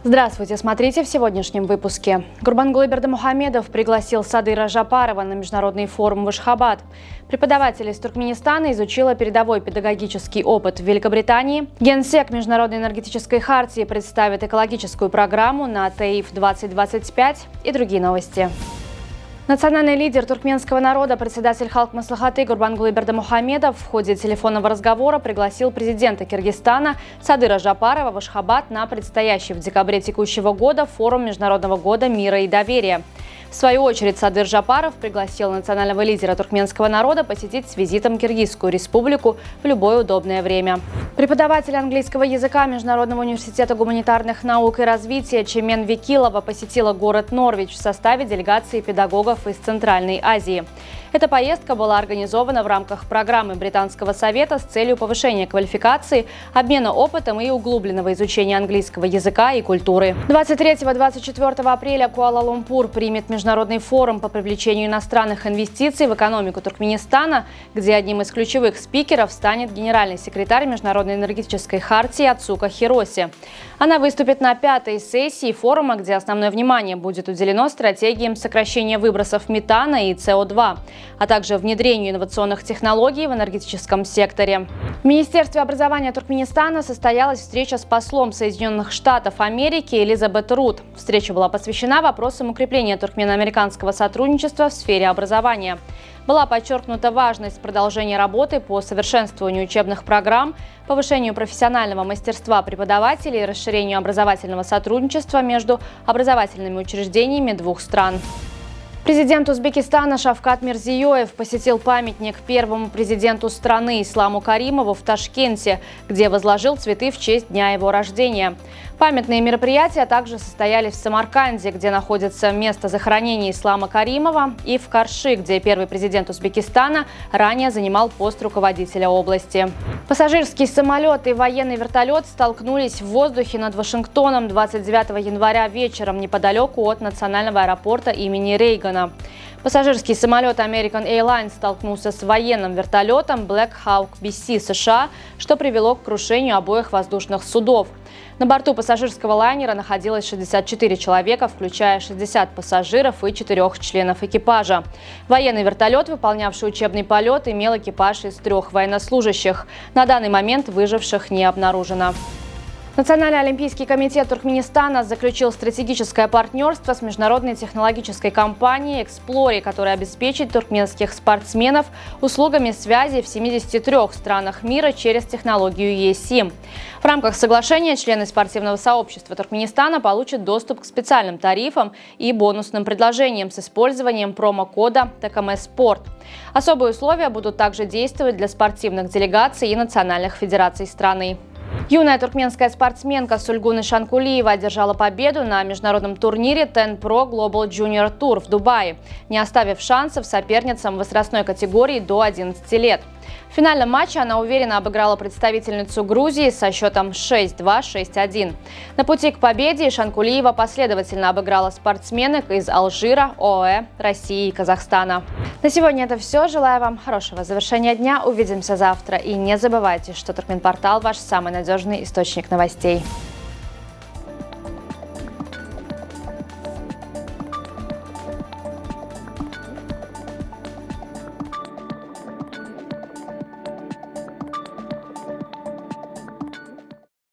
Здравствуйте, смотрите в сегодняшнем выпуске. Гурбангулы Бердымухамедов пригласил Садыра Жапарова на международный форум в Ашхабад. Преподаватель из Туркменистана изучила передовой педагогический опыт в Великобритании. Генсек Международной энергетической хартии представит экологическую программу на ТЭИФ-2025 и другие новости. Национальный лидер туркменского народа, председатель Халк Маслихаты Гурбангулы Бердымухамедов в ходе телефонного разговора пригласил президента Киргизстана Садыра Жапарова в Ашхабад на предстоящий в декабре текущего года форум Международного года мира и доверия. В свою очередь Садыр Жапаров пригласил национального лидера туркменского народа посетить с визитом Киргизскую республику в любое удобное время. Преподаватель английского языка Международного университета гуманитарных наук и развития Чемен Викилова посетила город Норвич в составе делегации педагогов из Центральной Азии. Эта поездка была организована в рамках программы Британского совета с целью повышения квалификации, обмена опытом и углубленного изучения английского языка и культуры. 23-24 апреля Куала-Лумпур примет международный форум по привлечению иностранных инвестиций в экономику Туркменистана, где одним из ключевых спикеров станет генеральный секретарь Международной энергетической хартии Ацука Хироси. Она выступит на 5-й сессии форума, где основное внимание будет уделено стратегиям сокращения выбросов метана и СО2, а также внедрению инновационных технологий в энергетическом секторе. В Министерстве образования Туркменистана состоялась встреча с послом Соединенных Штатов Америки Элизабет Рут. Встреча была посвящена вопросам укрепления туркмено-американского сотрудничества в сфере образования. Была подчеркнута важность продолжения работы по совершенствованию учебных программ, повышению профессионального мастерства преподавателей и расширению образовательного сотрудничества между образовательными учреждениями двух стран. Президент Узбекистана Шавкат Мирзиёев посетил памятник первому президенту страны Исламу Каримову в Ташкенте, где возложил цветы в честь дня его рождения. Памятные мероприятия также состоялись в Самарканде, где находится место захоронения Ислама Каримова, и в Карши, где первый президент Узбекистана ранее занимал пост руководителя области. Пассажирский самолет и военный вертолет столкнулись в воздухе над Вашингтоном 29 января вечером неподалеку от национального аэропорта имени Рейгана. Пассажирский самолет American Airlines столкнулся с военным вертолетом Black Hawk BC США, что привело к крушению обоих воздушных судов. На борту пассажирского лайнера находилось 64 человека, включая 60 пассажиров и 4 членов экипажа. Военный вертолет, выполнявший учебный полет, имел экипаж из 3 военнослужащих. На данный момент выживших не обнаружено. Национальный олимпийский комитет Туркменистана заключил стратегическое партнерство с международной технологической компанией «Эксплори», которая обеспечит туркменских спортсменов услугами связи в 73 странах мира через технологию eSIM. В рамках соглашения члены спортивного сообщества Туркменистана получат доступ к специальным тарифам и бонусным предложениям с использованием промокода ТКМ Спорт. Особые условия будут также действовать для спортивных делегаций и национальных федераций страны. Юная туркменская спортсменка Сульгуны Шанкулиева одержала победу на международном турнире Ten Pro Global Junior Tour в Дубае, не оставив шансов соперницам в возрастной категории до 11 лет. В финальном матче она уверенно обыграла представительницу Грузии со счетом 6-2, 6-1. На пути к победе Шанкулиева последовательно обыграла спортсменок из Алжира, ОАЭ, России и Казахстана. На сегодня это все. Желаю вам хорошего завершения дня. Увидимся завтра. И не забывайте, что Туркменпортал – ваш самый надежный источник новостей.